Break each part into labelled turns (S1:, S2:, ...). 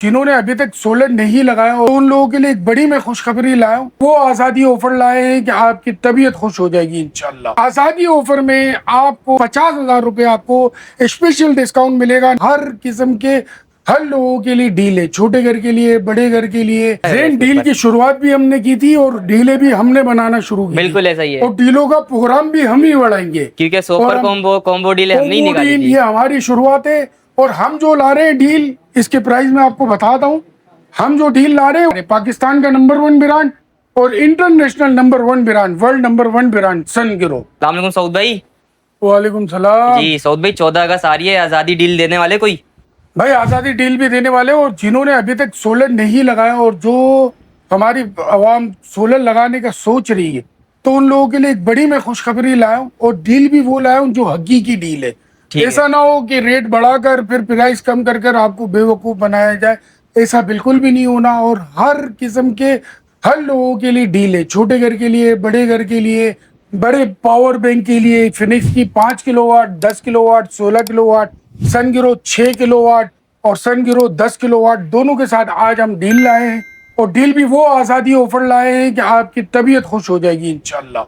S1: जिन्होंने अभी तक सोलर नहीं लगाया और उन लोगों के लिए एक बड़ी मैं खुशखबरी लाया हूँ। वो आज़ादी ऑफर लाए हैं कि आपकी तबीयत खुश हो जाएगी इंशाल्लाह। आज़ादी ऑफर में आपको 50,000 रुपए आपको स्पेशल डिस्काउंट मिलेगा। हर किस्म के हर लोगों के लिए डील है, छोटे घर के लिए, बड़े घर के लिए। रेंट डील की शुरुआत भी हमने की थी और डीलें भी हमने बनाना शुरू की।
S2: बिल्कुल ऐसा ही है
S1: और डीलों का प्रोग्राम भी हम ही बढ़ाएंगे
S2: क्योंकि सुपर कॉम्बो डील हमने ही निकाली थी।
S1: ये हमारी शुरुआत है और हम जो ला रहे हैं डील, इसके प्राइस में आपको बताता हूँ। हम जो डील ला रहे हैं पाकिस्तान का नंबर 1 ब्रांड और international number 1 brand, world number 1 brand सनगिरो।
S2: अस्सलाम वालेकुम सऊद भाई।
S1: वालेकुम सलाम
S2: जी सऊद भाई, 14 अगस्त आ रही है, आजादी डील देने वाले कोई?
S1: भाई आज़ादी डील भी देने वाले, और जिन्होंने अभी तक सोलर नहीं लगाया और जो हमारी आवाम सोलर लगाने का सोच रही है, तो उन लोगों के लिए एक बड़ी मैं खुशखबरी लाया हूँ। और डील भी वो लाया हूँ जो हकीकी डील है। ऐसा ना हो कि रेट बढ़ाकर फिर प्राइस कम कर कर आपको बेवकूफ़ बनाया जाए, ऐसा बिल्कुल भी नहीं होना। और हर किस्म के हर लोगों के लिए डील है, छोटे घर के लिए, बड़े घर के लिए, बड़े पावर बैंक के लिए। फिनिक्स की 5 किलोवाट, 10 किलोवाट, 16 किलोवाट, सनगिरो 6 किलोवाट और सनगिरो 10 किलोवाट दोनों के साथ आज हम डील लाए हैं। और डील भी वो आज़ादी ऑफर लाए हैं कि आपकी तबीयत खुश हो जाएगी इंशाल्लाह।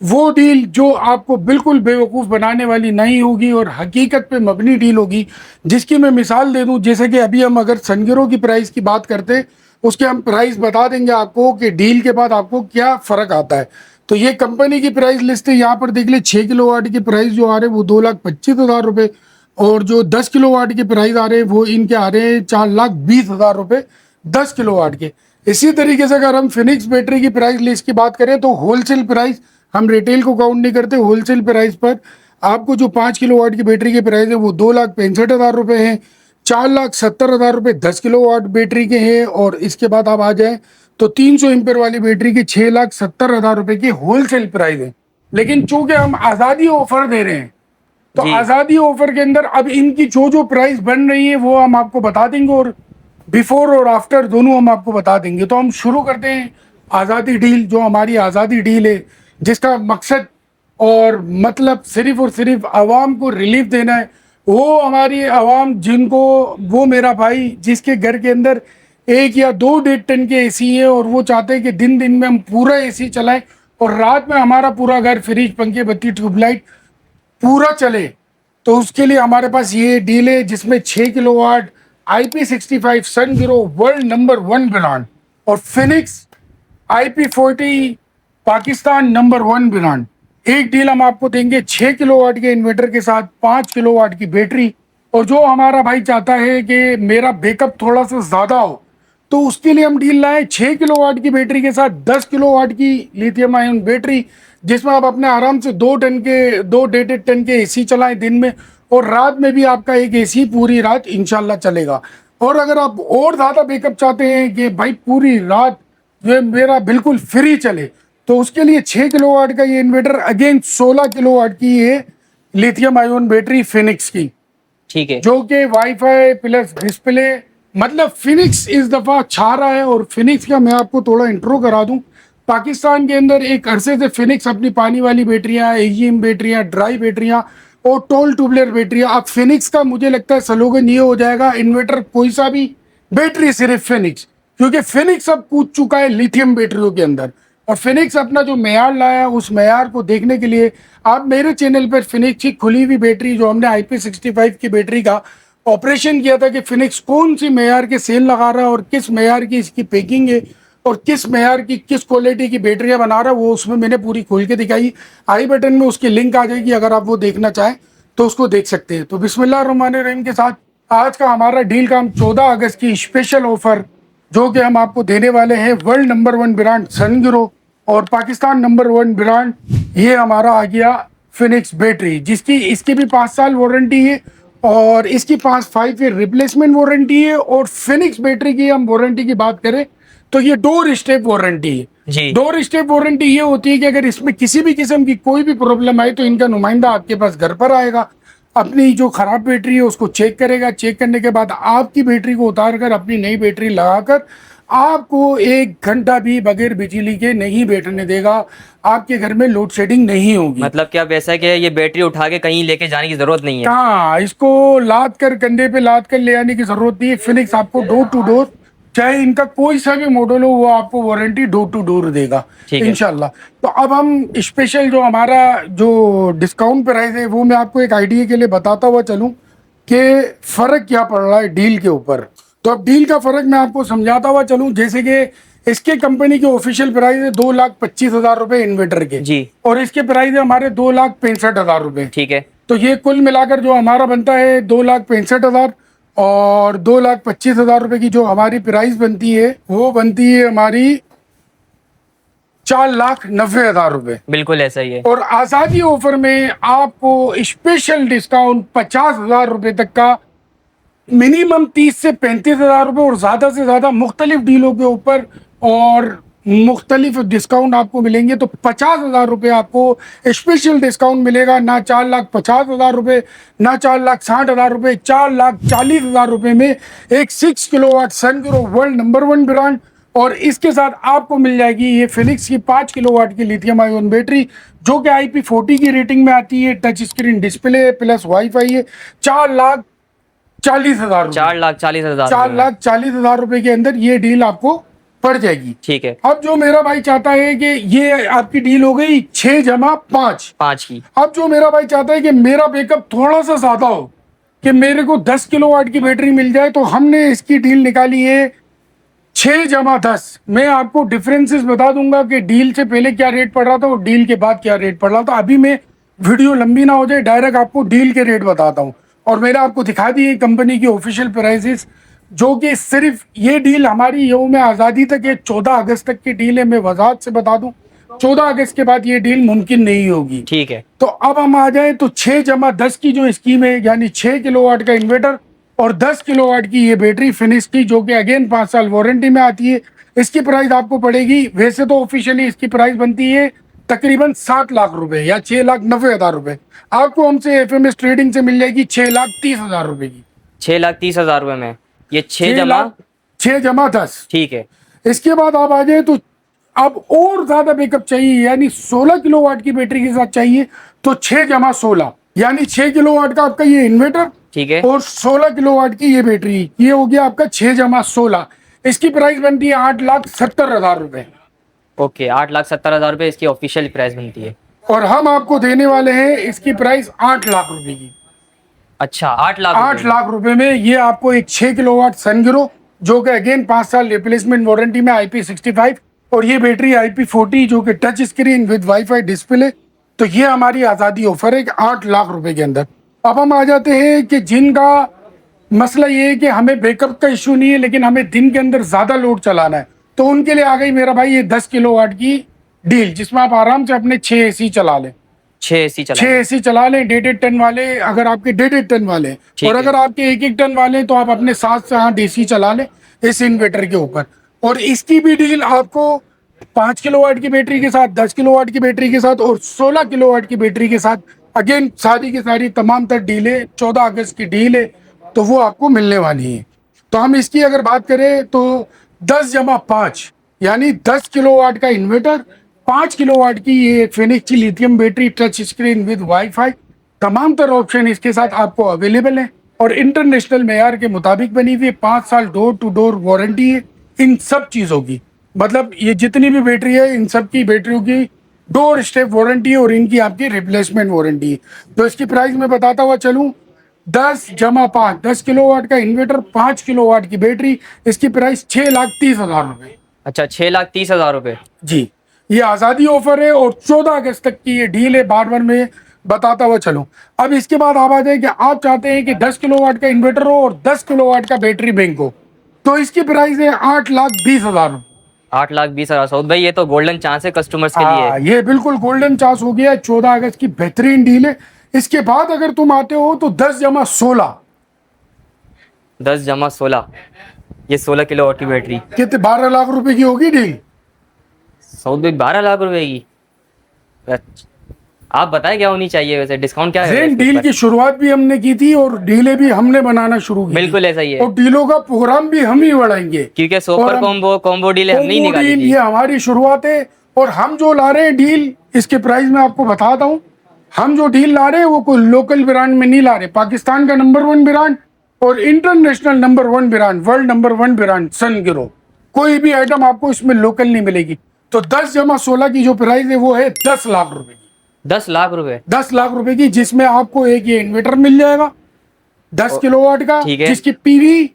S1: वो डील जो आपको बिल्कुल बेवकूफ़ बनाने वाली नहीं होगी और हकीकत पे मबनी डील होगी, जिसकी मैं मिसाल दे दूं। जैसे कि अभी हम अगर सनगिरो की प्राइस की बात करते, उसके हम प्राइस बता देंगे आपको कि डील के बाद आपको क्या फ़र्क आता है। तो ये कंपनी की प्राइस लिस्ट है, यहाँ पर देख ले। 6 किलोवाट की प्राइस जो आ रहे हैं वो 2,25,000 रुपये, और जो 10 किलोवाट के प्राइस आ रहे हैं वो इनके आ रहे हैं 4,20,000 रुपये 10 किलोवाट के। इसी तरीके से अगर हम फिनिक्स बैटरी की प्राइस लिस्ट की बात करें तो होलसेल प्राइस, हम रिटेल को काउंट नहीं करते, होलसेल प्राइस पर आपको जो 5 किलोवाट की बैटरी की प्राइस है वो 2,65,000 रुपये है। 4,70,000 रुपये 10 किलोवाट बैटरी के हैं। और इसके बाद आप आ जाए तो 300 एम्पेयर वाली बैटरी के 6,70,000 रुपये की होलसेल प्राइस है। लेकिन चूंकि हम आज़ादी ऑफर दे रहे हैं, तो आज़ादी ऑफर के अंदर अब इनकी जो जो प्राइस बन रही है वो हम आपको बता देंगे, और बिफोर और आफ्टर दोनों हम आपको बता देंगे। तो हम शुरू करते हैं आज़ादी डील। जो हमारी आज़ादी डील है, जिसका मकसद और मतलब सिर्फ और सिर्फ आवाम को रिलीफ देना है। वो हमारी आवाम जिनको, वो मेरा भाई जिसके घर के अंदर 1 या 2 1.5 टन के एसी है और वो चाहते हैं कि दिन दिन में हम पूरा एसी चलाएं और रात में हमारा पूरा घर फ्रिज, पंखे, बत्ती, ट्यूबलाइट पूरा चले, तो उसके लिए हमारे पास ये डील है जिसमें 6 किलोवाट IP65 सनगिरो वर्ल्ड नंबर 1 ब्रांड और Phoenix IP40 Pakistan number 1 brand. एक डील हम आपको देंगे 6 किलोवाट के इन्वर्टर के साथ 5 किलोवाट की बैटरी। और जो हमारा भाई चाहता है कि मेरा बैकअप थोड़ा सा ज़्यादा हो, तो उसके लिए हम डील लाए 6 किलोवाट की बैटरी के साथ 10 किलोवाट की लिथियम आयन बैटरी, जिसमें आप अपने आराम से 2 टन के 2 1.5 टन के एसी चलाएं दिन में, और रात में भी आपका एक एसी पूरी रात इंशाल्लाह चलेगा। और अगर आप और ज़्यादा बैकअप चाहते हैं कि भाई पूरी रात जो है मेरा बिल्कुल फ्री चले, तो उसके लिए 6 किलोवाट का ये इन्वर्टर अगेन 16 किलोवाट की ये लिथियम आयन बैटरी फिनिक्स की,
S2: ठीक है,
S1: जो कि वाईफाई प्लस डिस्प्ले, मतलब फिनिक्स इस दफ़ा छा रहा है। और फिनिक्स का मैं आपको थोड़ा इंट्रो करा दूं। पाकिस्तान के अंदर एक अरसे से फिनिक्स अपनी पानी वाली बैटरियां, एजीएम बैटरियां, ड्राई बैटरियां और टोल ट्यूबलर बैटरियां, अब फिनिक्स का मुझे लगता है स्लोगन ये हो जाएगा, इन्वर्टर कोई सा भी, बैटरी सिर्फ फिनिक्स। क्योंकि फिनिक्स अब कूद चुका है लिथियम बैटरियों के अंदर। और फिनिक्स अपना जो मेयार लाया, उस मेयार को देखने के लिए आप मेरे चैनल पर फिनिक्स की खुली हुई बैटरी, जो हमने IP65 की बैटरी का ऑपरेशन किया था कि फिनिक्स कौन सी मेयार के सेल लगा रहा है और किस मेयार की इसकी पैकिंग है और किस मेयार की किस क्वालिटी की बैटरियां बना रहा है, वो उसमें मैंने पूरी खोल के दिखाई। आई बटन में उसकी लिंक आ जाएगी, अगर आप वो देखना चाहें तो उसको देख सकते हैं। तो बिस्मिल्लाहिर्रहमानिर्रहीम के साथ आज का हमारा डील का हम 14 अगस्त की स्पेशल ऑफर जो कि हम आपको देने वाले हैं, वर्ल्ड नंबर 1 ब्रांड सनगिरो और पाकिस्तान नंबर 1 ब्रांड, ये हमारा आ गया फिनिक्स बैटरी, जिसकी इसकी भी 5 साल वारंटी है और इसकी 5 ईयर रिप्लेसमेंट वारंटी है। और फिनिक्स बैटरी की हम वारंटी की बात करें तो ये डोर स्टेप वारंटी है। डोर स्टेप वारंटी ये होती है कि अगर इसमें किसी भी किस्म की कोई भी प्रॉब्लम आए तो इनका नुमाइंदा आपके पास घर पर आएगा, अपनी जो खराब बैटरी है उसको चेक करेगा, चेक करने के बाद आपकी बैटरी को उतार कर अपनी नई बैटरी लगाकर आपको 1 घंटा भी बगैर बिजली के नहीं बैठने देगा, आपके घर में लोड शेडिंग नहीं होगी।
S2: मतलब क्या आप ऐसा है कि ये बैटरी उठा के कहीं लेके जाने की जरूरत नहीं है?
S1: कहाँ, इसको लाद कर कंधे पे लाद कर ले आने की जरूरत नहीं है। फिनिक्स आपको डोर टू डोर, चाहे इनका कोई सा भी मॉडल हो, वो आपको वारंटी डोर टू डोर देगा
S2: ठीक है।
S1: इंशाल्लाह। तो अब हम स्पेशल जो हमारा जो डिस्काउंट प्राइस है वो मैं आपको एक आइडिया के लिए बताता हुआ चलूं कि फर्क क्या पड़ रहा है डील के ऊपर। तो अब डील का फर्क मैं आपको समझाता हुआ चलूं, जैसे कि इसके कंपनी के ऑफिशियल प्राइस है 2,25,000 रुपए इन्वर्टर के
S2: जी।
S1: और इसके प्राइस है हमारे 2,65,000 रुपए।
S2: ठीक है।
S1: तो ये कुल मिलाकर जो हमारा बनता है 2,65,000 और 2,25,000 रुपए की जो हमारी प्राइस बनती है वो बनती है हमारी 4,90,000 रुपए।
S2: बिल्कुल ऐसा ही है।
S1: और आज़ादी ऑफर में आपको स्पेशल डिस्काउंट 50,000 रुपए तक का, मिनिमम 30 से 35,000 रुपए और ज़्यादा से ज़्यादा मुख्तलिफ डीलों के ऊपर और मुख्तलिफ डिस्काउंट आपको मिलेंगे। तो 50,000 रुपये आपको स्पेशल डिस्काउंट मिलेगा, ना 4,50,000 रुपये, ना 4,60,000 रुपये, 4,40,000 रुपये में एक 6 kilowatt Sungro world number 1 brand. और इसके साथ आपको मिल जाएगी ये फिनिक्स की 5 किलोवाट की लिथियम आयन बैटरी जो कि IP40 की रेटिंग में आती है, touch screen display plus wifi है। 4,40,000
S2: 4,40,000
S1: 4,40,000 रुपए के अंदर ये डील आपको पड़ जाएगी।
S2: ठीक है।
S1: अब जो मेरा भाई चाहता है कि ये आपकी डील हो गई 6+5
S2: 5 की।
S1: अब जो मेरा भाई चाहता है कि मेरा बैकअप थोड़ा सा ज्यादा हो, कि मेरे को 10 किलोवाट की बैटरी मिल जाए, तो हमने इसकी डील निकाली है 6+10। मैं आपको डिफरेंसेस बता दूंगा कि डील से पहले क्या रेट पड़ रहा था और डील के बाद क्या रेट पड़ रहा था। अभी मैं वीडियो लंबी ना हो जाए, डायरेक्ट आपको डील के रेट बताता हूँ। और मैंने आपको दिखा दी है कंपनी की ऑफिशियल प्राइसेस, जो कि सिर्फ ये डील हमारी यौम आज़ादी तक है, 14 अगस्त तक की डील है। मैं वजाहत से बता दूं 14 अगस्त के बाद ये डील मुमकिन नहीं होगी।
S2: ठीक है।
S1: तो अब हम आ जाए तो 6+10 की जो स्कीम है, यानी 6 किलोवाट का इन्वर्टर और 10 किलोवाट की ये बैटरी फिनिक्स की, जो कि अगेन 5 साल वारंटी में आती है। इसकी प्राइस आपको पड़ेगी, वैसे तो ऑफिशियली इसकी प्राइस बनती है तकरीबन 7 लाख रुपए या 6,90,000 रुपए। आपको हमसे FMS ट्रेडिंग से मिल जाएगी 6,30,000 रुपए की।
S2: 6,30,000 रुपए में ये 6+10। ठीक है।
S1: इसके बाद आप आ जाए तो अब और ज्यादा बैकअप चाहिए, यानी 16 किलोवाट की बैटरी के साथ चाहिए, तो 6+16 यानी 6 किलोवाट का आपका ये इन्वर्टर,
S2: ठीक है।
S1: और 16 किलोवाट की ये बैटरी, ये हो गया आपका 6+16। इसकी प्राइस बनती है 8,70,000 रुपए।
S2: ओके, 8,70,000 रुपए इसकी ऑफिशियल प्राइस बनती है।
S1: और हम आपको देने वाले हैं इसकी प्राइस 8 लाख रुपए की।
S2: अच्छा, 8 लाख
S1: 8 लाख रुपए में ये आपको एक 6 किलोवाट सनग्रो, जो कि अगेन 5 साल रिप्लेसमेंट वारंटी में IP65, और ये बैटरी IP40 जो कि touch screen with wifi display. तो ये हमारी आज़ादी ऑफर है कि 8 लाख रुपए के अंदर। अब हम आ जाते हैं कि जिनका मसला ये है कि हमें बैकअप का इशू नहीं है, लेकिन हमें दिन के अंदर ज़्यादा लोड चलाना है, तो उनके लिए आ गई मेरा भाई ये 10 किलोवाट की डील, जिसमें आप आराम से अपने 6 AC चला लें।
S2: 6
S1: AC चला लें 1.5 टन वाले, अगर आपके 1.5 टन वाले, और अगर आपके 1-1 टन वाले तो आप अपने 7 से 8 AC चला लें इस इन्वर्टर के ऊपर। और इसकी भी डील आपको 5 किलोवाट की बैटरी के साथ, 10 किलोवाट की बैटरी के साथ और 16 किलोवाट की बैटरी के साथ, अगेन सारी की सारी तमाम तर डीलें 14 अगस्त की डील है, तो वो आपको मिलने वाली है। तो हम इसकी अगर बात करें तो 10+5 यानी 10 किलोवाट का इन्वर्टर, 5 किलोवाट की ये फिनिक्स की lithium battery, touch screen with wifi, तमाम तरह ऑप्शन इसके साथ आपको अवेलेबल है और इंटरनेशनल मेयार के मुताबिक बनी हुई है। 5 साल डोर टू डोर वारंटी है इन सब चीज़ों की। मतलब ये जितनी भी बैटरी है इन सब की बैटरियों की डोर स्टेप वारंटी है और इनकी आपकी रिप्लेसमेंट वारंटी है। तो इसकी प्राइस मैं बताता हुआ चलूँ, 10+5 10 किलोवाट का इन्वर्टर, 5 किलोवाट की बैटरी, इसकी प्राइस 6,30,000 रुपए।
S2: अच्छा, 6,30,000 रुपए
S1: जी, ये आज़ादी ऑफर है और 14 अगस्त तक की ये डील है। बार बार मैं बताता हुआ चलूं। अब इसके बाद आप आ जाए कि आप चाहते हैं कि 10 किलोवाट का इन्वर्टर हो और 10 किलोवाट का बैटरी बैंक हो, तो इसकी प्राइस है 8,20,000।
S2: 8,20,000। सऊद भाई ये तो गोल्डन चांस है कस्टमर्स के लिए।
S1: ये बिल्कुल गोल्डन चांस हो गया है। 14 अगस्त की बेहतरीन डील है। इसके बाद अगर तुम आते हो तो 10+16
S2: 10+16 ये 16 किलोवाट की बैटरी
S1: कितने 12 लाख रुपए की होगी डील।
S2: सऊद भाई 12 लाख रुपए की। आप बताएं क्या होनी चाहिए वैसे, डिस्काउंट क्या है
S1: जैन
S2: इसके
S1: डील
S2: ऊपर?
S1: की शुरुआत भी हमने की थी और डीलें भी हमने बनाना शुरू की थी।
S2: बिल्कुल ऐसा ही है,
S1: और डीलों का प्रोग्राम भी हम ही बढ़ाएंगे।
S2: क्योंकि
S1: और
S2: सुपर
S1: हम
S2: कॉम्बो कॉम्बो डील हमने ही
S1: कॉम्बो
S2: निकाली
S1: डील
S2: थी।
S1: ये हमारी शुरुआत है। और हम जो ला रहे हैं डील, इसके प्राइस में आपको बताता हूँ। हम जो डील ला रहे हैं वो कोई लोकल ब्रांड में नहीं ला रहे। पाकिस्तान का नंबर 1 ब्रांड और international number 1 brand, world number 1 brand सन गिरो। कोई भी आइटम आपको इसमें लोकल नहीं मिलेगी। तो 10 जमा 16 की जो प्राइस है वो है 10 लाख रुपए की।
S2: 10 लाख रुपए?
S1: 10 लाख रुपए की, जिसमें आपको एक ये इन्वर्टर मिल जाएगा 10 किलोवाट का,
S2: ठीक है।
S1: जिसकी पीवी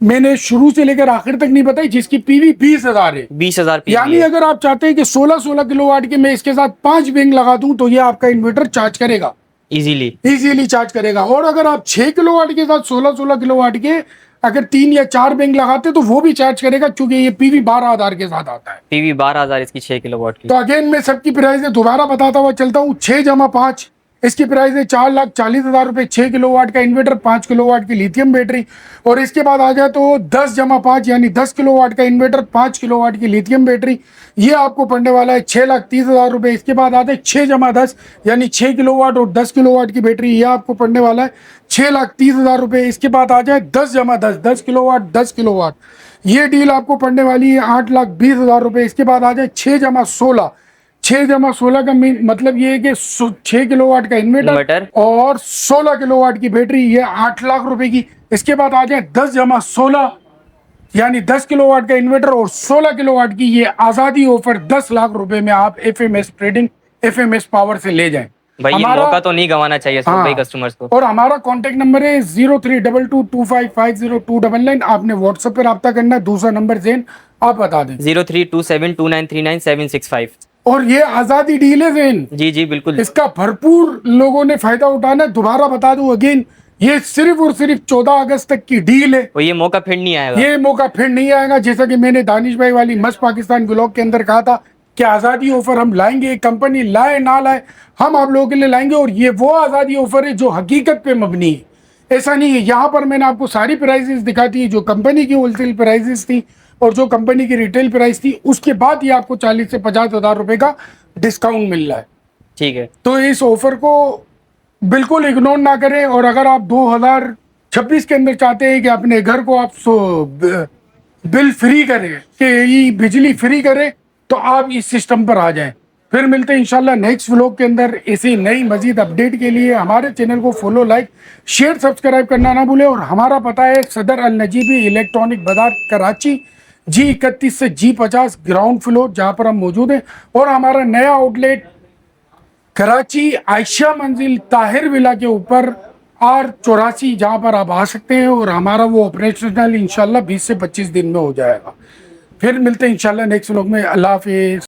S1: मैंने शुरू से लेकर आखिर तक नहीं बताई, जिसकी पीवी 20,000 है।
S2: 20,000 पीवी
S1: यानी
S2: है।
S1: अगर आप चाहते हैं कि 16 किलोवाट के मैं इसके साथ 5 बैंक लगा दूं तो ये आपका इन्वर्टर चार्ज करेगा, इजीली चार्ज करेगा। और अगर आप 6 किलोवाट के साथ 16 किलोवाट के अगर 3 या 4 बैंक लगाते तो वो भी चार्ज करेगा, क्योंकि ये पीवी 12,000 के साथ आता है।
S2: पीवी 12,000 इसकी 6 किलोवाट की।
S1: तो अगेन मैं सबकी प्राइस दोबारा बताता हुआ चलता हूँ। 6 जमा 5 इसकी प्राइस है 4,40,000 रुपए। 6 किलोवाट का इन्वर्टर, 5 किलोवाट की लिथियम बैटरी। और इसके बाद आ जाए तो 10 जमा 5 यानी 10 किलोवाट का इन्वर्टर, 5 किलोवाट की लिथियम बैटरी, ये आपको पड़ने वाला है 6,30,000 रुपए। इसके बाद आते हैं 6 जमा 10 यानी 6 किलोवाट और 10 किलोवाट की बैटरी, ये आपको पड़ने वाला है 6,30,000 रुपए। इसके बाद आ जाए 10 जमा 10 10 किलोवाट 10 किलोवाट, ये डील आपको पड़ने वाली है 8,20,000 रुपए। इसके बाद आ जाए 6 जमा 16 6 जमा 16 का मतलब ये है कि 6 किलोवाट का इन्वर्टर और 16 किलोवाट की बैटरी, ये 8 लाख रुपए की। इसके बाद आ जाए 10 जमा 16 यानी 10 किलोवाट का इन्वर्टर और 16 किलोवाट की, ये आजादी ऑफर 10 लाख रुपए में आप FMS ट्रेडिंग FMS पावर से ले जाएं।
S2: भाई ये मौका तो नहीं गंवाना चाहिए भाई कस्टमर्स को।
S1: और हमारा कांटेक्ट नंबर है 032225502999। आपने व्हाट्सएप पर रब्ता करना है। दूसरा नंबर जैन आप बता दें।
S2: 032729399765।
S1: और ये आजादी डील है जैन।
S2: जी बिल्कुल,
S1: इसका भरपूर लोगों ने फायदा उठाना है। दोबारा बता दूं अगेन, ये सिर्फ और सिर्फ 14 अगस्त तक की डील है।
S2: और ये मौका फिर नहीं आएगा।
S1: ये मौका फिर नहीं आएगा। जैसा कि मैंने दानिश भाई वाली मस्त पाकिस्तान ब्लॉग के अंदर कहा था कि आज़ादी ऑफर हम लाएंगे, कंपनी लाए ना लाए हम आप लोगों के लिए लाएंगे। और ये वो आज़ादी ऑफर है जो हकीकत पे मबनी है। ऐसा नहीं है, यहाँ पर मैंने आपको सारी प्राइसेस दिखाती है जो कंपनी की होलसेल प्राइसेस थी और जो कंपनी की रिटेल प्राइस थी। उसके बाद ये आपको 40 से 50 हज़ार रुपए का डिस्काउंट मिल रहा है।
S2: ठीक है,
S1: तो इस ऑफर को बिल्कुल इग्नोर ना करें। और अगर आप 2026 के अंदर चाहते हैं कि अपने घर को आप बिल फ्री करें, कि ये बिजली फ्री करें, तो आप इस सिस्टम पर आ जाएं। फिर मिलते हैं इंशाल्लाह नेक्स्ट व्लॉग के अंदर। इसी नई मजीद अपडेट के लिए हमारे चैनल को फॉलो, लाइक, शेयर, सब्सक्राइब करना ना भूलें। और हमारा पता है सदर अल नजीबी इलेक्ट्रॉनिक बाजार कराची, G31 से G50 ग्राउंड फ्लोर, जहाँ पर हम मौजूद हैं। और हमारा नया आउटलेट कराची आयशा मंजिल ताहिर विला के ऊपर R84, जहाँ पर आप आ सकते हैं। और हमारा वो ऑपरेशनल इंशाल्लाह 20 से 25 दिन में हो जाएगा। फिर मिलते हैं इंशाल्लाह नेक्स्ट व्लॉग में। अल्लाह हाफिज़।